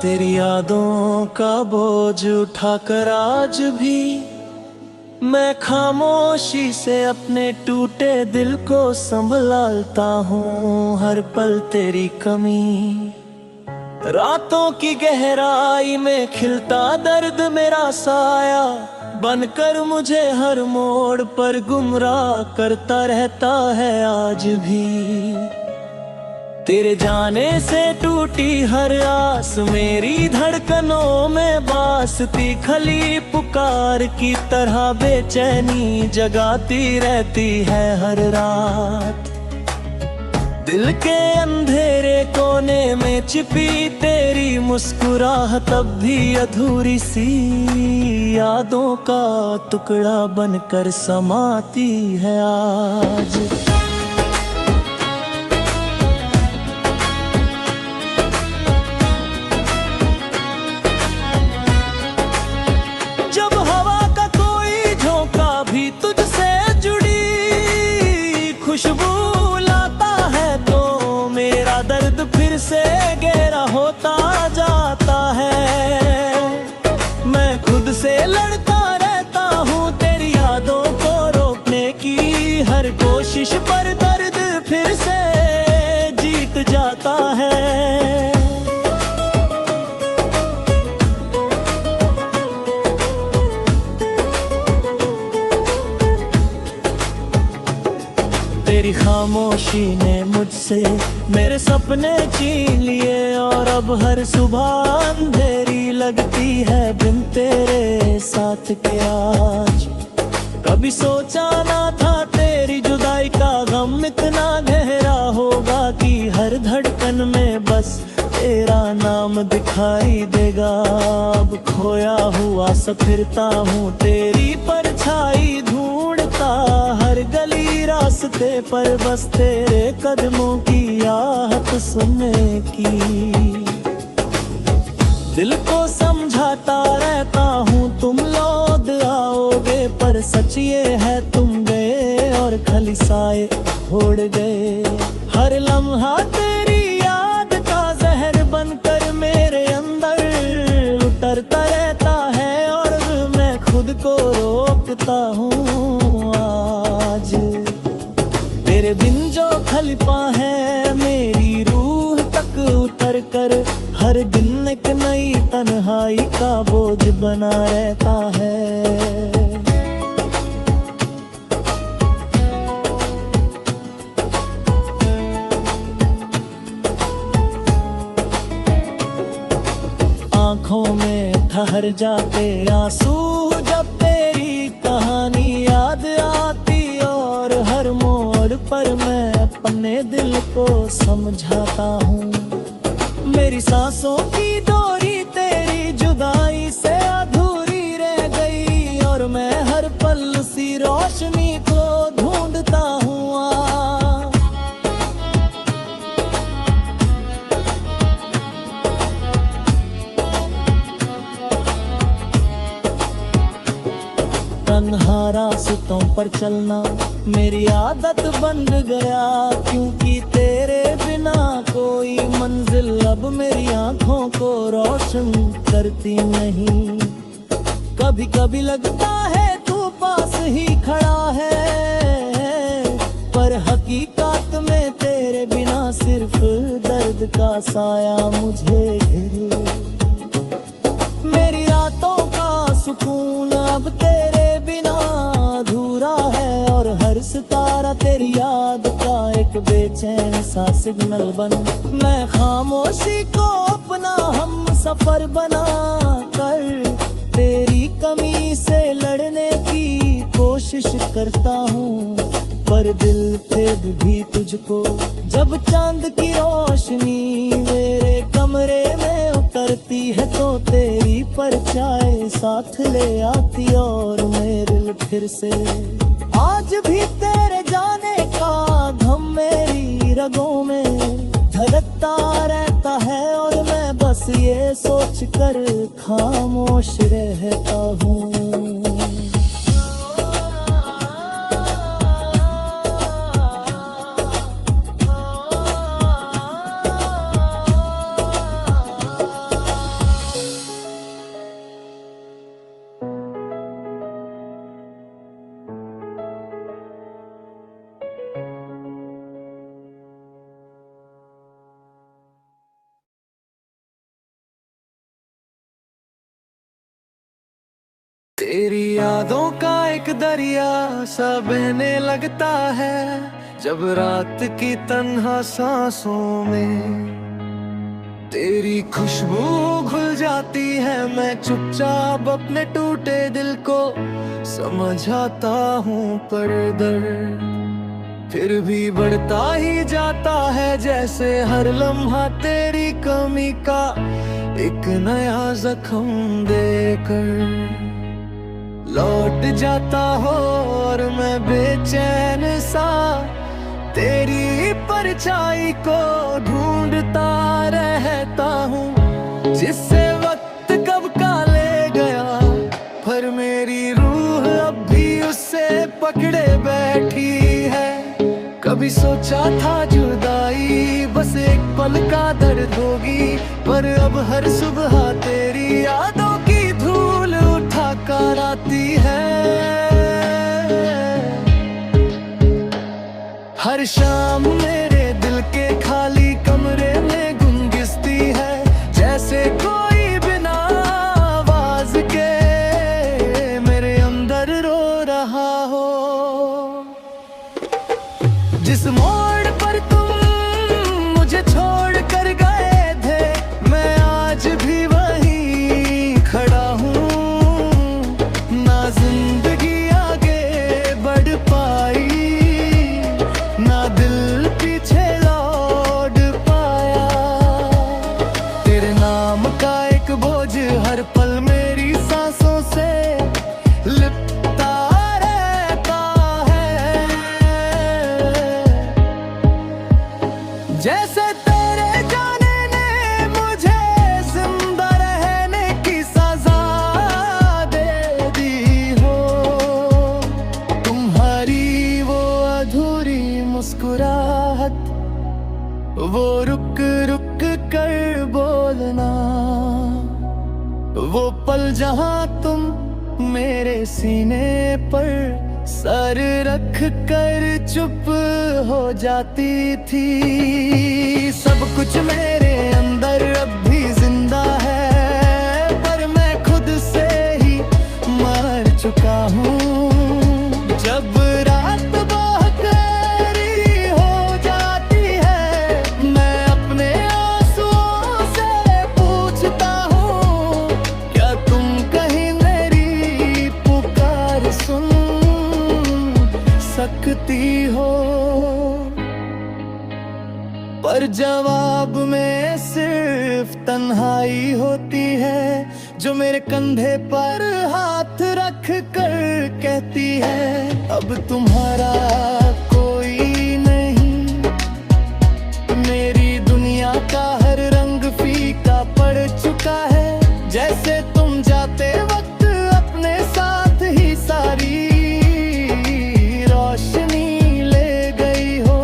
तेरी यादों का बोझ उठाकर आज भी मैं खामोशी से अपने टूटे दिल को संभालता हूँ। हर पल तेरी कमी, रातों की गहराई में खिलता दर्द मेरा साया बनकर मुझे हर मोड़ पर गुमराह करता रहता है आज भी। तेरे जाने से टूटी हर आस मेरी धड़कनों में बासती खली पुकार की तरह बेचैनी जगाती रहती है हर रात। दिल के अंधेरे कोने में छिपी तेरी मुस्कुराहट अब भी अधूरी सी यादों का टुकड़ा बनकर समाती है आज। जब हवा का कोई झोंका भी तुझसे जुड़ी खुशबू दर्द फिर से गहरा होता जाता है। मैं खुद से लड़ता रहता हूँ तेरी यादों को रोकने की हर कोशिश, पर दर्द फिर से जीत जाता है। तेरी खामोशी ने मुझसे मेरे सपने छीन लिए और अब हर सुबह अंधेरी लगती है बिन तेरे साथ के आज। कभी सोचा ना था तेरी जुदाई का गम इतना गहरा होगा कि हर धड़कन में बस तेरा नाम दिखाई देगा। अब खोया हुआ सा फिरता हूँ तेरी परछाई ढूंढता हर गली रास्ते पर बस तेरे कदमों की आहट सुनने की। दिल को समझाता रहता हूँ तुम लौट आओगे, पर सच ये है तुम गए और खली साए छोड़ गए। हर लम्हा तेरी याद का जहर बनकर मेरे अंदर उतरता रहता है और मैं खुद को रोकता हूँ आज। तेरे बिन जो खलिपा है मेरी रूह तक उतर कर हर दिन एक नई तन्हाई का बोझ बना रहता है। आँखों में ठहर जाते आंसू जब तेरी कहानी याद आती और हर मोड़ पर मैं अपने दिल को समझाता हूँ। मेरी सांसों की डोरी तेरी जुदाई से अधूरी रह गई और मैं हर पल उसी रोशनी को ढूंढता हूँ। तन्हा रास्तों पर चलना मेरी आदत बन गया, क्योंकि तेरे बिना कोई मंजिल अब मेरी आंखों को रोशन करती नहीं। कभी कभी लगता है तू पास ही खड़ा है, पर हकीकत में तेरे बिना सिर्फ दर्द का साया मुझे घेरे। मेरी रातों का सुकून अब तेरे बिना अधूरा है और हर सितारा तेरी याद का एक बेचैन सा सिग्नल बन मैं खामोशी को अपना हम सफर बना कर तेरी कमी से लड़ने की कोशिश करता हूँ। पर दिल फिर भी तुझको जब चांद की रोशनी मेरे कमरे में उतरती है तो तेरी परछाई साथ ले आती और मेरे दिल फिर से आज भी तेरे जाने का गम मेरी रगों में धड़कता रहता है और मैं बस ये सोच कर खामोश रहता हूँ। तेरी यादों का एक दरिया सा बहने लगता है जब रात की तन्हा सांसों में तेरी खुशबू घुल जाती है। मैं चुपचाप अपने टूटे दिल को समझाता हूँ, पर दर्द फिर भी बढ़ता ही जाता है, जैसे हर लम्हा तेरी कमी का एक नया जख्म देकर लौट जाता हो। और मैं बेचैन सा तेरी परछाई को ढूंढता रहता हूँ, जिससे वक्त कब का ले गया, पर मेरी रूह अब भी उससे पकड़े बैठी है। कभी सोचा था जुदाई बस एक पल का दर्द होगी, पर अब हर सुबह तेरी यादों की धूल उठा कर आती है। हर शाम मेरे दिल के खाली कमरे में गुनगुसती है, जैसे कोई बिना आवाज के मेरे अंदर रो रहा हो। जिस मोड़ पर तुम मुझे छोड़ कर गए थे, मैं आज भी वहीं खड़ा हूँ। ना जिंदगी आगे बढ़ पाई, ना दिल पीछे लौट पाया। तेरे नाम का एक बोझ हर पल मेरी सांसों से लिपटा रहता है, जैसे तेरे जाने ने मुझे जिंदा रहने की सजा दे दी हो। तुम्हारी वो अधूरी मुस्कुराहट, वो रुक रुक कर बोलना, वो पल जहां तुम मेरे सीने पर सर रख कर चुप हो जाती थी। सब कुछ मेरे अंदर अब भी जिंदा है, पर मैं खुद से ही मर चुका हूँ। जब रात बहुत गहरी हो जाती है, मैं अपने आंसुओं से पूछता हूँ, क्या तुम कहीं मेरी पुकार सुन सकती हो। पर जवाब में सिर्फ तन्हाई होती है, जो मेरे कंधे पर हाथ रख कर कहती है, अब तुम्हारा कोई नहीं। मेरी दुनिया का हर रंग फीका पड़ चुका है, जैसे तुम जाते वक्त अपने साथ ही सारी रोशनी ले गई हो।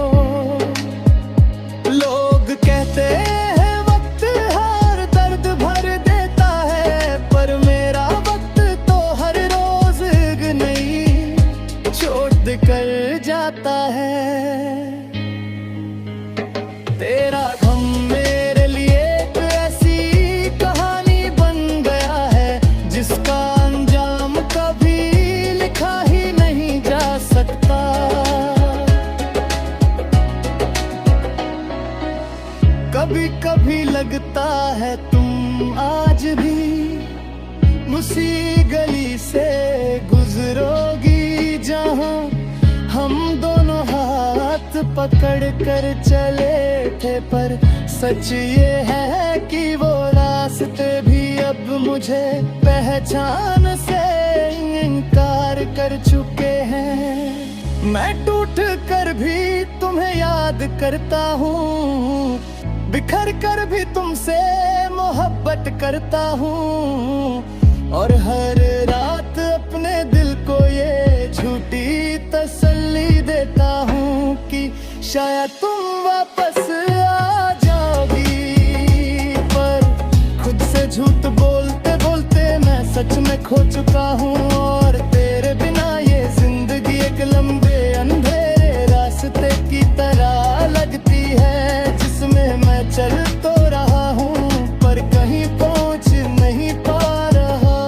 लोग कहते हैं वक्त हर दर्द भर देता है, पर मेरा वक्त तो हर रोज एक नई चोट कर जाता है। तेरा गम मेरे लिए एक ऐसी कहानी बन गया है, जिसका अंजाम कभी लिखा ही नहीं जा सकता। कभी कभी लगता है तुम आज भी उसी गली से गुजरोगी, जहां हम दोनों हाथ पकड़ कर चले थे। पर सच ये है कि वो रास्ते भी अब मुझे पहचान से इनकार कर चुके हैं। मैं टूट कर भी तुम्हें याद करता हूँ, बिखर कर भी तुमसे मोहब्बत करता हूँ, और हर रात अपने दिल को ये झूठी तसल्ली देता हूँ कि शायद तुम वापस आ जाओगी। पर खुद से झूठ बोलते बोलते मैं सच में खो चुका हूँ, और तेरे बिना ये जिंदगी एक लंबे अंधेरे रास्ते की तरह लगती है, जिसमें मैं चल तो रहा हूँ पर कहीं पहुँच नहीं पा रहा।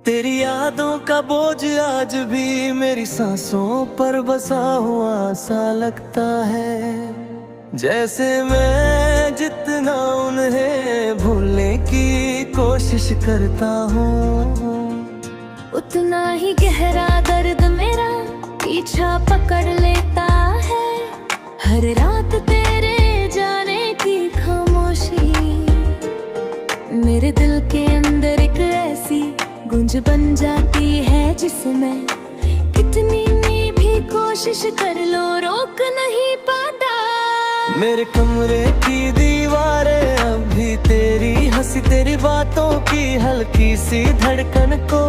तेरी यादों का बोझ आज भी मेरी सांसों पर बसा हुआ सा लगता है। जैसे मैं जितना उन्हें भूलने की कोशिश करता हूँ, उतना ही गहरा दर्द मेरा पीछा पकड़ लेता है। हर रात तेरे जाने की खामोशी मेरे दिल के अंदर एक ऐसी गूंज बन जाती है, जिसमें कितनी भी कोशिश कर लो रोक नहीं पाता। मेरे कमरे की दीवारें अब भी तेरी हंसी तेरी बातों की हल्की सी धड़कन को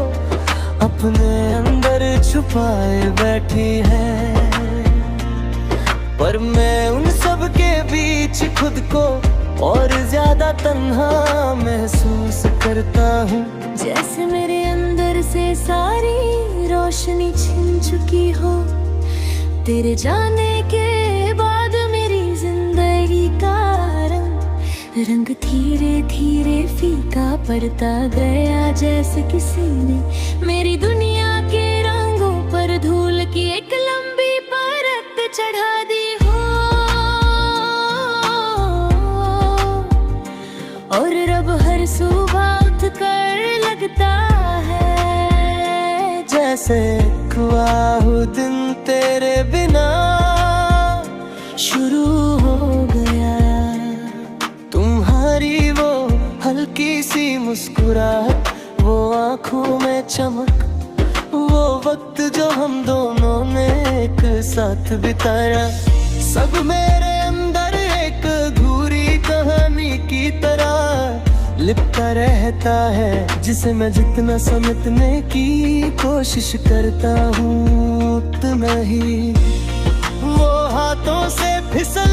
अपने अंदर छुपाए बैठी है। पर मैं उन सब के बीच खुद को और ज्यादा तन्हा महसूस करता हूँ। जैसे मेरे अंदर से सारी रोशनी छिन चुकी हो, तेरे जाने के बाद मेरी जिंदगी का रंग धीरे धीरे फीका पड़ता गया। जैसे किसी ने मेरी दुनिया के रंगों पर धूल की एक लंबी परत चढ़ा दी हो, और रब हर सुबह उठ कर लगता है जैसे ख्वाह दिन तेरे बिना शुरू हो गया। तुम्हारी वो हल्की सी मुस्कुराहट, वो आंखों में चमक, वो वक्त जो हम दोनों ने एक साथ बिताया, सब मेरे अंदर एक अधूरी कहानी की तरह लिपटा रहता है, जिसे मैं जितना समेटने की कोशिश करता हूँ उतना ही वो हाथों से फिसल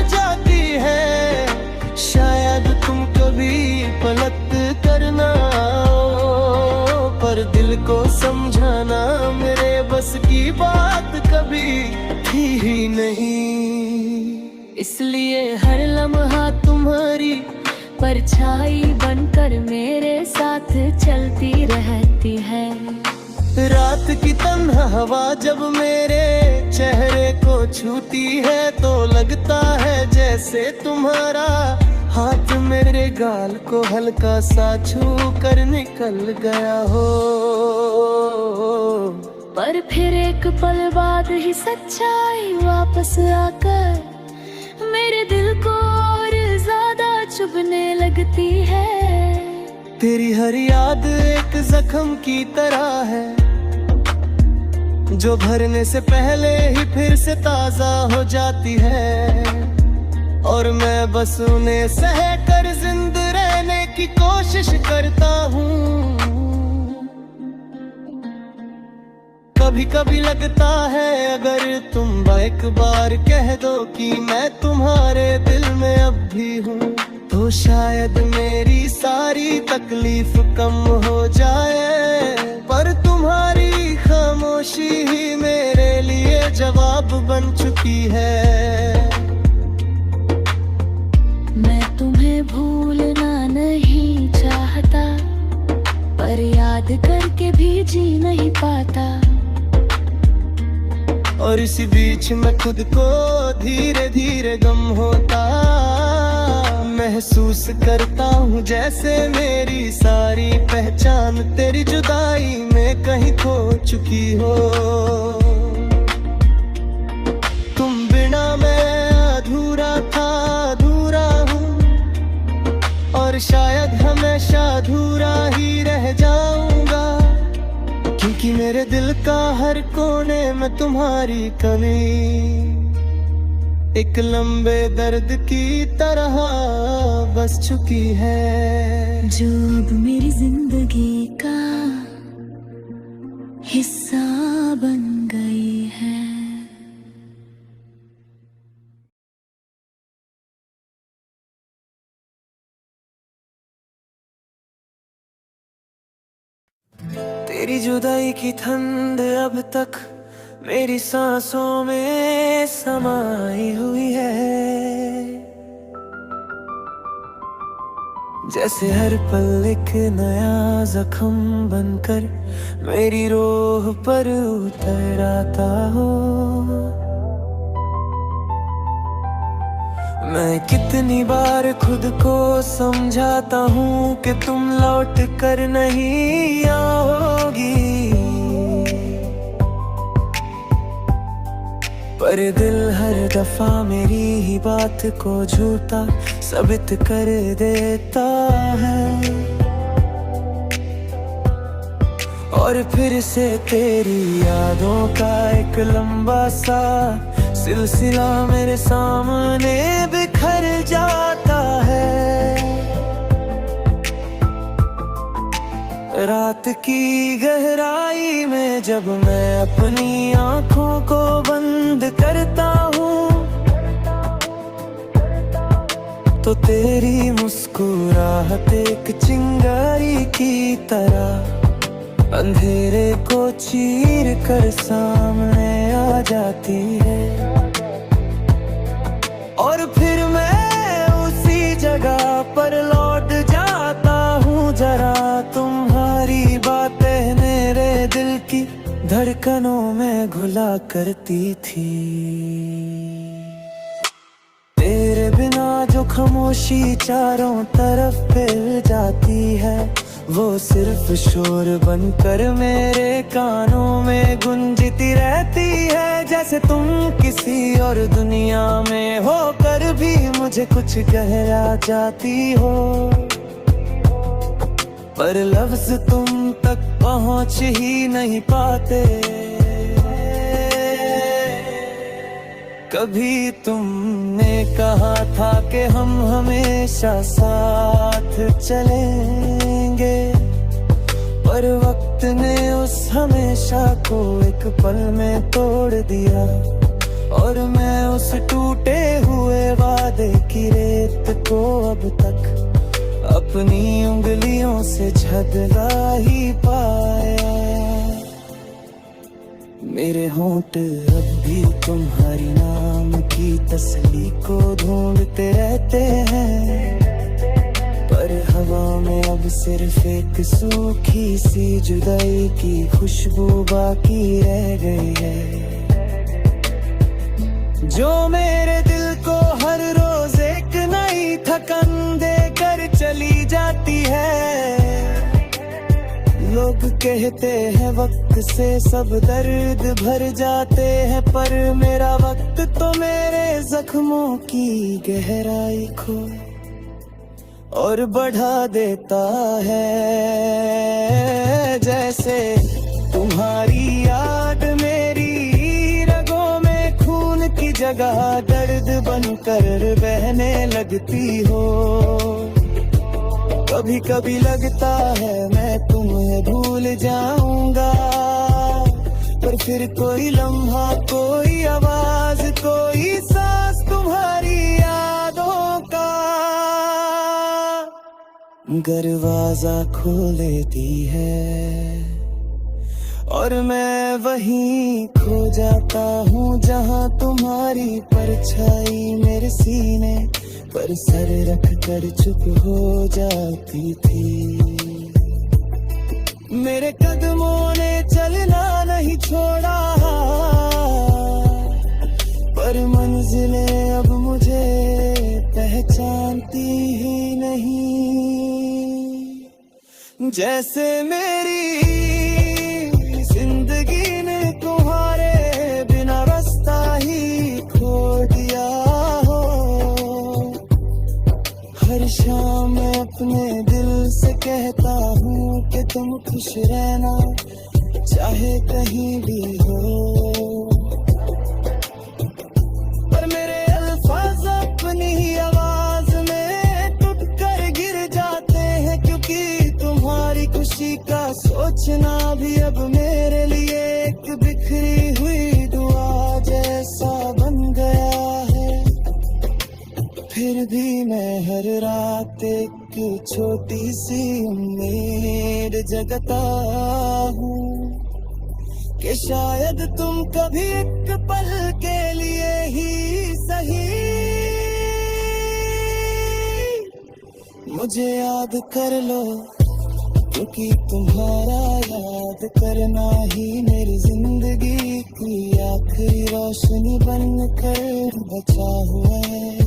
जाती है। शायद तुम कभी पलट करना हो, पर दिल को समझाना मेरे बस की बात कभी थी ही नहीं। इसलिए हर लम्हा तुम्हारी परछाई बनकर मेरे साथ चलती रहती है। रात की तन्हा हवा जब मेरे चेहरे को छूती है, तो लगता है जैसे तुम्हारा हाथ मेरे गाल को हल्का सा छू कर निकल गया हो। पर फिर एक पल बाद ही सच्चाई वापस आकर मेरे दिल को और ज्यादा चुभने लगती है। तेरी हर याद एक जख्म की तरह है, जो भरने से पहले ही फिर से ताजा हो जाती है, और मैं बस उन्हें सह कर जिंदा रहने की कोशिश करता हूँ। कभी कभी लगता है अगर तुम एक बार कह दो कि मैं तुम्हारे दिल में अब भी हूँ, तो शायद मेरी सारी तकलीफ कम हो जाए। पर तुम्हारी खामोशी ही मेरे लिए जवाब बन चुकी है। मैं तुम्हें भूलना नहीं चाहता, पर याद करके भी जी नहीं पाता। और इसी बीच मैं खुद को धीरे धीरे गम होता महसूस करता हूँ, जैसे मेरी सारी पहचान तेरी जुदाई में कहीं खो चुकी हो। तुम बिना मैं अधूरा था, अधूरा हूँ, और शायद हमेशा अधूरा ही रह जाऊंगा, क्योंकि मेरे दिल का हर कोने में तुम्हारी कमी एक लंबे दर्द की तरह बस चुकी है, जो अब मेरी जिंदगी का हिस्सा बन गई है। तेरी जुदाई की ठंड अब तक मेरी सांसों में समाई हुई है। जैसे हर पल एक नया जख्म बनकर मेरी रूह पर उतर आता हो। मैं कितनी बार खुद को समझाता हूँ कि तुम लौट कर नहीं आओगी, पर दिल हर दफा मेरी ही बात को झूठा साबित कर देता है। और फिर से तेरी यादों का एक लंबा सा सिलसिला मेरे सामने बिखर जाता है। रात की गहराई में जब मैं अपनी आंखों को बंद करता हूँ, तो तेरी मुस्कुराहट एक चिंगारी की तरह अंधेरे को चीर कर सामने आ जाती है। और फिर मैं उसी जगह पर लौट जाता हूँ, जरा तुम्हारी बातें मेरे दिल की धड़कनों में घुला करती थी। तेरे बिना जो खामोशी चारों तरफ फैल जाती है, वो सिर्फ शोर बनकर मेरे कानों में गूंजती रहती है। जैसे तुम किसी और दुनिया में होकर भी मुझे कुछ गहरा जाती हो, पर लफ्ज तुम तक पहुंच ही नहीं पाते। कभी तुमने कहा था कि हम हमेशा साथ चलेंगे, पर वक्त ने उस हमेशा को एक पल में तोड़ दिया। और मैं उस टूटे हुए वादे की रेत को अब तक अपनी उंगलियों से झदला ही पाया। मेरे होंठ अब भी तुम्हारी नाम की तस्ली को ढूंढते रहते हैं, पर हवा में अब सिर्फ एक सूखी सी जुदाई की खुशबू बाकी रह गई है, जो मेरे दिल को हर रोज एक नई थकन देकर चली जाती है। लोग कहते हैं वक्त से सब दर्द भर जाते हैं, पर मेरा वक्त तो मेरे जख्मों की गहराई को और बढ़ा देता है। जैसे तुम्हारी याद मेरी रगों में खून की जगह दर्द बनकर बहने लगती हो। कभी कभी लगता है मैं तुम्हें भूल जाऊंगा, पर फिर कोई लम्हा, कोई आवाज, कोई सांस तुम्हारी यादों का दरवाजा खोल देती है। और मैं वहीं खो जाता हूँ जहाँ तुम्हारी परछाई मेरे सीने पर सर रख कर चुप हो जाती थी। मेरे कदमों ने चलना नहीं छोड़ा, पर मंजिलें अब मुझे पहचानती ही नहीं। जैसे मेरी जिंदगी ने तुम्हारे बिना रास्ता ही खो दिया हो। हर शाम मैं अपने दिल से कहता हूँ कि तुम खुश रहना, चाहे कहीं भी हो। पर मेरे अल्फाज अपनी ही आवाज में टूट कर गिर जाते हैं, क्योंकि तुम्हारी खुशी का सोचना भी अब मेरे लिए एक बिखरी हुई दुआ जैसा बन गया है। फिर भी मैं हर रात एक छोटी सी उम्मीद जगता हूँ कि शायद तुम कभी एक पल के लिए ही सही मुझे याद कर लो, क्योंकि तुम्हारा याद करना ही मेरी जिंदगी की आखिरी रोशनी बन कर बचा हुआ है।